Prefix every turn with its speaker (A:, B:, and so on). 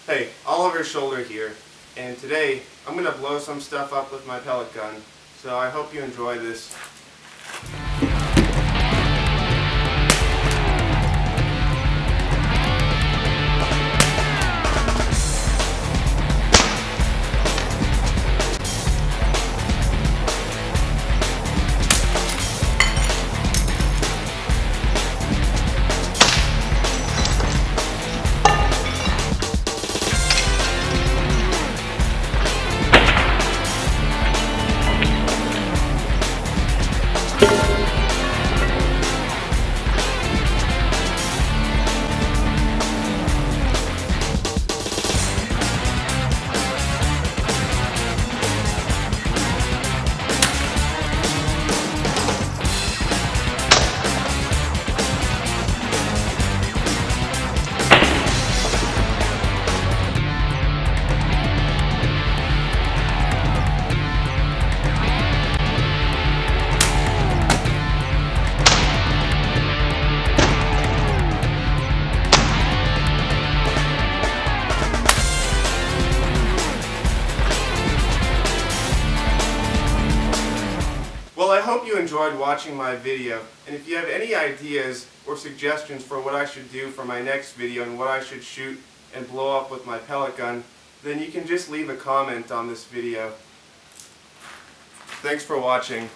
A: Hey, Oliver Shoulder here, and today I'm going to blow some stuff up with my pellet gun, so I hope you enjoy this. Well, I hope you enjoyed watching my video, and if you have any ideas or suggestions for what I should do for my next video and what I should shoot and blow up with my pellet gun, then you can just leave a comment on this video. Thanks for watching.